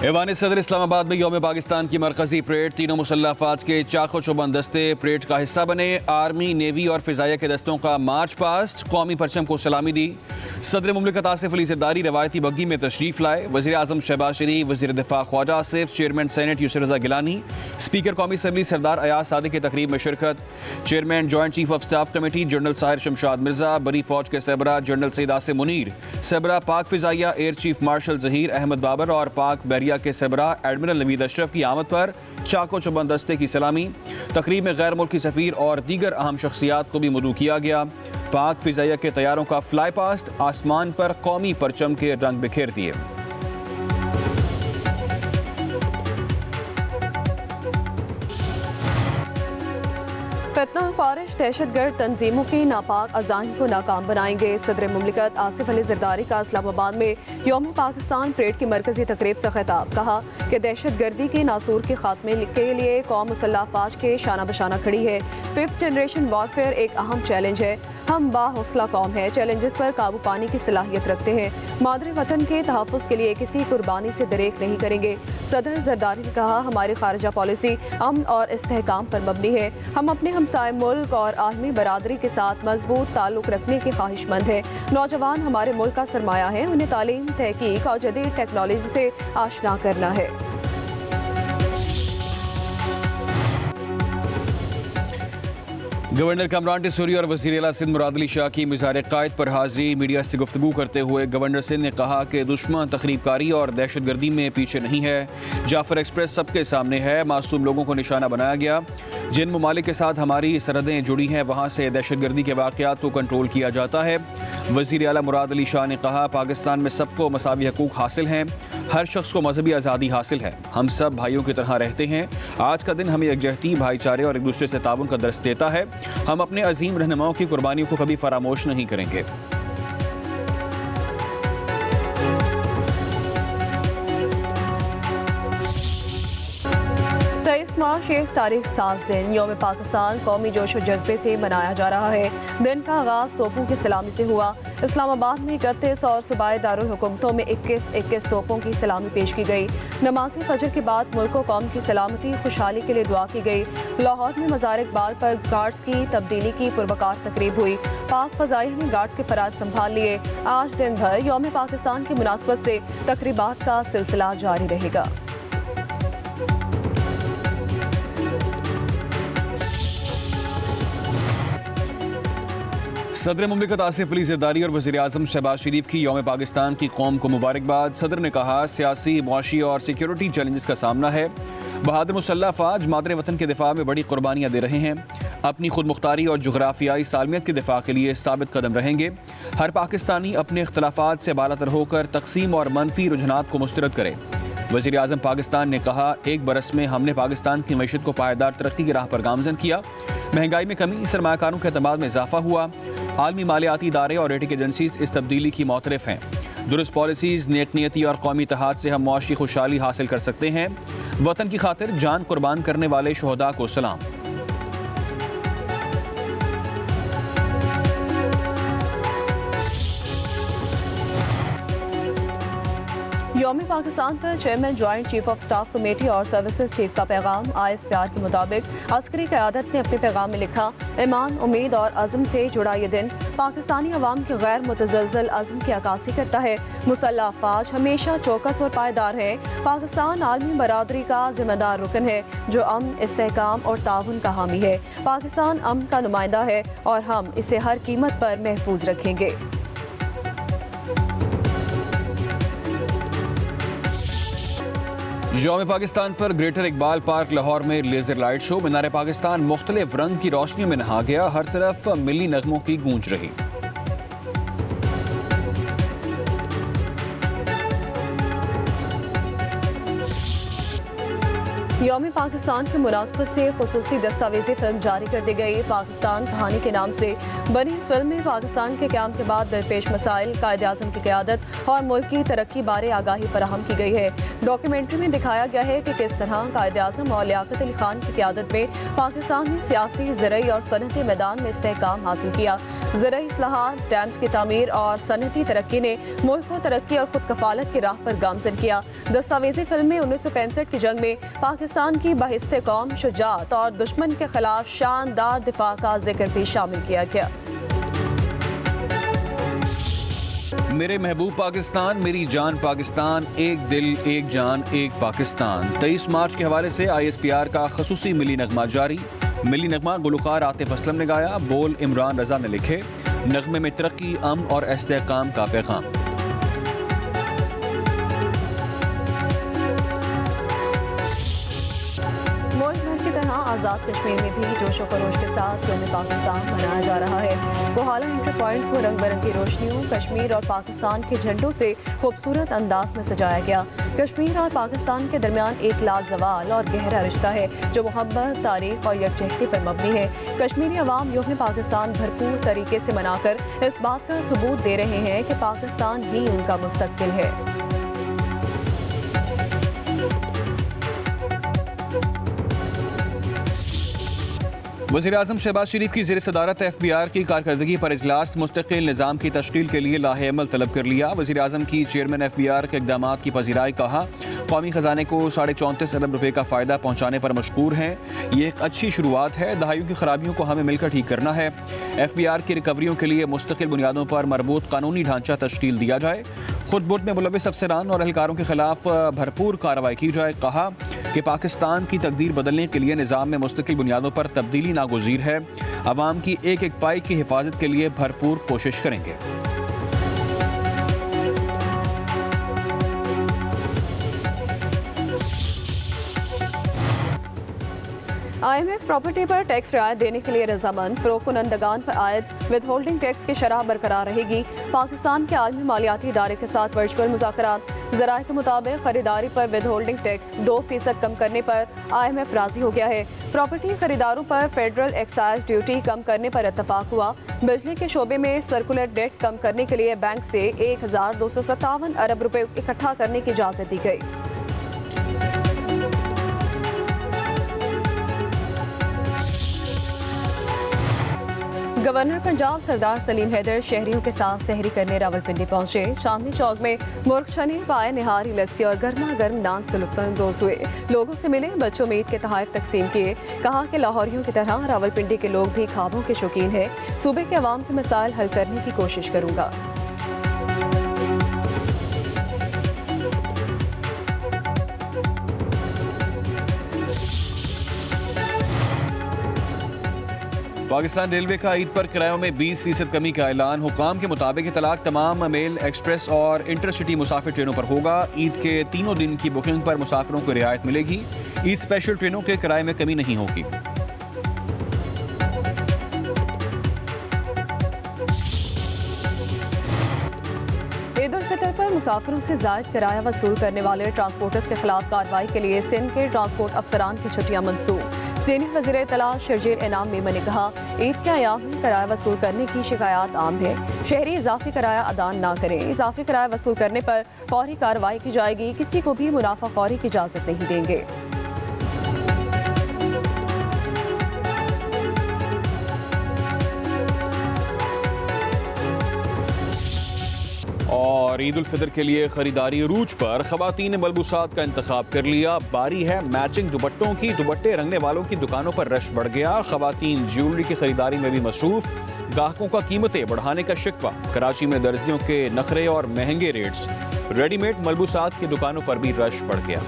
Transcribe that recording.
ऐवान सदर इस्लामाबाद में यौम पाकिस्तान की मरकजी परेड तीनों मुसल्लह अफवाज के चाको चौबंद दस्ते परेड का हिस्सा बने। आर्मी, नेवी और फिजाइया के दस्तों का मार्च पास्ट कौमी परचम को सलामी दी। सदर मुमलिकत आसिफ अली ज़रदारी रवायती बग्गी में तशरीफ लाए। वज़ीर आज़म शहबाज शरीफ, वज़ीर दिफा Khawaja Asif, chairman senate Yousuf Raza Gilani, speaker कौमी असम्बली सरदार अयाज सादिक की तकरीब में शिरकत। Chairman joint chief of staff committee general Sahir Shamshad Mirza, बरी फौज के सरबरा जनरल सईद आसिम मुनीर, सरबरा पाक फिजाइया air chief marshal Zaheer Ahmed Babar और पाक बहरिया के सरबरा एडमिरल नवीद अशरफ की आमद पर चाको चौबंद दस्ते की सलामी। तकरीब में गैर मुल्की सफ़ीर और दीगर अहम शख्सियात को भी मदऊ किया गया। पाक फिजाइया के तैयारों का फ्लाई पास्ट आसमान पर कौमी परचम के रंग बिखेर दिए। फितना ख्वारिश दहशतगर्द तंजीमों की नापाक अज़ाइम को नाकाम बनाएंगे। सदर मुमलिकत आसिफ अली ज़रदारी का इस्लामाबाद में यौम पाकिस्तान परेड की मरकजी तकरीब से खिताब। कहा कि दहशतगर्दी के नासूर के खात्मे के लिए कौम मुसल्लह अफवाज के शाना बशाना खड़ी है। 5th जनरेशन वॉरफेयर एक अहम चैलेंज है। हम बाहौसला कौम है, चैलेंजेस पर काबू पाने की सलाहियत रखते हैं। मादरे वतन के तहफ़्फ़ुज़ के लिए किसी कुर्बानी से दरेक नहीं करेंगे। सदर ज़रदारी ने कहा हमारी खारजा पॉलिसी अमन और इस्तेहकाम पर मबनी है। हम अपने हमसाय मुल्क और आलमी बरादरी के साथ मजबूत ताल्लुक़ रखने के ख्वाहिशमंद हैं। नौजवान हमारे मुल्क का सरमाया है, उन्हें तालीम, तहकीक और जदीद टेक्नोलॉजी से आशना करना है। गवर्नर कामरान टिसोरी और वज़ीर आला सिंध मुराद अली शाह की मिज़ार क़ायद पर हाज़री। मीडिया से गुफ्तगू करते हुए गवर्नर सिंध ने कहा कि दुश्मन तखरीबकारी और दहशतगर्दी में पीछे नहीं है। जाफर एक्सप्रेस सबके सामने है, मासूम लोगों को निशाना बनाया गया। जिन ममालिक के साथ हमारी सरहदें जुड़ी हैं वहाँ से दहशतगर्दी के वाक़यात को कंट्रोल किया जाता है। वज़ीर आला मुराद अली शाह ने कहा पाकिस्तान में सबको मसावी हकूक़ हासिल हैं, हर शख्स को मजहबी आज़ादी हासिल है, हम सब भाइयों की तरह रहते हैं। आज का दिन हमें यकजहती, भाईचारे और एक दूसरे से ताउन का दर्स देता है। हम अपने अजीम रहनुमाओं की कुर्बानियों को कभी फरामोश नहीं करेंगे। 23 मार्च एक तारीख साज दिन यौम पाकिस्तान कौमी जोश व जज्बे से मनाया जा रहा है। दिन का आगाज़ तोपों की सलामी से हुआ। इस्लामाबाद में 31 और सूबाई दारुल हुकूमतों में 21 तोपों की सलामी पेश की गई। नमाज़ फजर के बाद मुल्क व कौम की सलामती खुशहाली के लिए दुआ की गई। लाहौर में मज़ार इकबाल पर गार्ड्स की तब्दीली की पुरवकार तकरीब हुई। पाक फ़ज़ाइया ने गार्ड्स के फराज संभाल लिए। आज दिन भर यौम पाकिस्तान की मुनासबत से तकरीबात का सिलसिला जारी रहेगा। सदर मुमलिकत आसिफ अली ज़रदारी और वज़ीर आज़म शहबाज शरीफ की यौम पाकिस्तान की कौम को मुबारकबाद। सदर ने कहा सियासी, मुआशी और सिक्योरिटी चैलेंजेस का सामना है। बहादुर मुसल्लह अफवाज मादरे वतन के दिफा में बड़ी कुर्बानियाँ दे रहे हैं। अपनी खुद मुख्तारी और जुग़राफियाई सालमियत के दिफा के लिए साबित कदम रहेंगे। हर पाकिस्तानी अपने इख्तलाफात से बालातर होकर तकसीम और मनफी रुझानात को मुस्तरद करे। वज़ीर आज़म पाकिस्तान ने कहा एक बरस में हमने पाकिस्तान की मईशत को पायदार तरक्की की राह पर गामज़न किया। महंगाई में कमी, सरमायाकारों के अतमाद में इजाफा हुआ। आलमी मालियाती इदारे और रेटिंग एजेंसीज इस तब्दीली की मोतरफ हैं। दुरुस्त पॉलिसीज़, नेक नियति और कौमी इत्तेहाद से हम मुआशी खुशहाली हासिल कर सकते हैं। वतन की खातिर जान कुर्बान करने वाले शोहदा को सलाम। यौम पाकिस्तान पर chairman joint chief of staff committee और सर्विसेज चीफ का पैगाम। आइस प्यार के मुताबिक अस्करी क़यादत ने अपने पैगाम में लिखा ईमान, उम्मीद और अज़म से जुड़ा ये दिन पाकिस्तानी अवाम के गैर मुतज़लज़ल अज़म की अक्कासी करता है। मुसल्लह अफवाज हमेशा चौकस और पायदार है। पाकिस्तान आलमी बरादरी का जिम्मेदार रुकन है जो अमन, इस्तेहकाम और ताउन का हामी है। पाकिस्तान अमन का नुमाइंदा है और हम इसे हर कीमत पर महफूज रखेंगे। यौम पाकिस्तान पर ग्रेटर इकबाल पार्क लाहौर में लेजर लाइट शो। मीनार पाकिस्तान मुख्तलिफ रंग की रोशनियों में नहा गया। हर तरफ मिली नगमों की गूंज रही। यौम पाकिस्तान के मुनासबत से खुसूसी दस्तावेजी फिल्म जारी कर दी गई। पाकिस्तान कहानी के नाम से बनी इस फिल्म में पाकिस्तान के क़याम के बाद दरपेश मसाइल, कायद-ए-आज़म की क़यादत और मुल्क की तरक्की बारे आगाही फराहम की गई है। डॉक्यूमेंट्री में दिखाया गया है कि किस तरह कायद-ए-आज़म और लियाकत अली खान की क़यादत में पाकिस्तान ने सियासी, ज़रई और सनती मैदान में इस्तेहकाम हासिल किया। ज़रई इस्लाहात, डैम्स की तामीर और सनती तरक्की ने मुल्क को तरक्की और खुद कफालत की राह पर गामजन किया। दस्तावेजी फिल्म में 1965 की जंग में पाकिस्तान की बहिस्ते कौम शुजाअत और दुश्मन के खिलाफ शानदार दिफा का जिक्र भी शामिल किया गया। मेरे महबूब पाकिस्तान, मेरी जान पाकिस्तान, एक दिल एक जान एक पाकिस्तान। 23 मार्च के हवाले से ISPR का खसूसी मिली नगमा जारी। मिली नगमा गुलकार आतिफ असलम ने गाया, बोल इमरान रजा ने लिखे। नगमे में तरक्की, अमन और इस्तेहकाम का पैगाम। मुल्क भर की तरह आज़ाद कश्मीर में भी जोशो खरोश के साथ यौम पाकिस्तान मनाया जा रहा है। कोहाला इंटर पॉइंट को रंग बिरंगी रोशनियों, कश्मीर और पाकिस्तान के झंडों से खूबसूरत अंदाज में सजाया गया। कश्मीर और पाकिस्तान के दरमियान एक लाजवाल और गहरा रिश्ता है जो मोहब्बत, तारीख और यकजहती पर मबनी है। कश्मीरी अवाम यौम पाकिस्तान भरपूर तरीके से मनाकर इस बात का सबूत दे रहे हैं कि पाकिस्तान ही उनका मुस्तकबिल है। वज़ीर-ए-आज़म शहबाज शरीफ की ज़ेर सदारत FBR की कारकर्दगी पर इजलास, मुस्तकिल निज़ाम की तश्कील के लिए लाहे अमल तलब कर लिया। वज़ीर-ए-आज़म की चेयरमैन FBR के इक़दामात की पज़ीराई, कहा कौमी ख़जाने को 34.5 अरब रुपये का फ़ायदा पहुँचाने पर मशकूर हैं। ये एक अच्छी शुरुआत है। दहाइयों की खराबियों को हमें मिलकर ठीक करना है। FBR की रिकवरियों के लिए मुस्तकिल बुनियादों पर मरबूत कानूनी ढांचा तश्कील दिया जाए। खुद बुर्द में मुलविस अफसरान और एहलकारों के खिलाफ भरपूर कार्रवाई की जाए। कहा कि पाकिस्तान की तकदीर बदलने के लिए निज़ाम में मुस्तकिल बुनियादों पर तब्दीली नागुज़ीर है। अवाम की एक एक पाई की हिफाजत के लिए भरपूर कोशिश करेंगे। IMF प्रॉपर्टी पर टैक्स रियायत देने के लिए रजामंद। फ़रोख्त-कुनंदगान पर आयद विद होल्डिंग टैक्स की शरह बरकरार रहेगी। पाकिस्तान के आलमी मालियाती इदारे के साथ वर्चुअल मुज़ाकरात। ज़राए के मुताबिक खरीदारी पर विद होल्डिंग टैक्स 2% कम करने पर IMF राजी हो गया है। प्रॉपर्टी खरीदारों पर फेडरल एक्साइज ड्यूटी कम करने पर इत्तफाक हुआ। बिजली के शोबे में सर्कुलर डेट कम करने के लिए बैंक से 1257 अरब रुपये इकट्ठा करने की इजाज़त दी गई। गवर्नर पंजाब सरदार सलीम हैदर शहरियों के साथ सहरी करने रावलपिंडी पहुंचे। चांदनी चौक में मुर्ग चने, पाए निहारी लस्सी और गर्मा गर्म नान से लुत्फ़अंदोज़ हुए। लोगों से मिले, बच्चों में ईद के तोहफ़े तकसीम किए। कहा कि लाहौरियों की तरह रावलपिंडी के लोग भी ख्वाबों के शौकीन हैं। सूबे के अवाम के मसाइल हल करने की कोशिश करूँगा। पाकिस्तान रेलवे का ईद पर किरायों में 20% कमी का ऐलान। हुकाम के मुताबिक इतलाक तमाम मेल, एक्सप्रेस और इंटरसिटी मुसाफिर ट्रेनों पर होगा। ईद के तीनों दिन की बुकिंग पर मुसाफिरों को रियायत मिलेगी। ईद स्पेशल ट्रेनों के किराए में कमी नहीं होगी। ईद उल फितर पर मुसाफिरों से ज़ायद किराया वसूल करने वाले ट्रांसपोर्टर्स के खिलाफ कार्रवाई के लिए सिंध के ट्रांसपोर्ट अफसरान की छुट्टियां मंसूख। सीनियर वज़ीर इत्तलात शर्जील इनाम मेमन ने कहा, ईद के अयाम में किराया वसूल करने की शिकायत आम है। शहरी इजाफी किराया अदा ना करें। इजाफी किराया वसूल करने पर फौरी कार्रवाई की जाएगी। किसी को भी मुनाफाखोरी की इजाज़त नहीं देंगे। और ईद उल फितर के लिए खरीदारी रूज पर खवातीन ने मलबूसात का इंतखाब कर लिया। बारी है मैचिंग दुपट्टों की। दुपट्टे रंगने वालों की दुकानों पर रश बढ़ गया। खवातीन ज्वेलरी की खरीदारी में भी मसरूफ। ग्राहकों का कीमतें बढ़ाने का शिकवा। कराची में दर्जियों के नखरे और महंगे रेट्स। रेडीमेड मलबूसात की दुकानों पर भी रश बढ़ गया।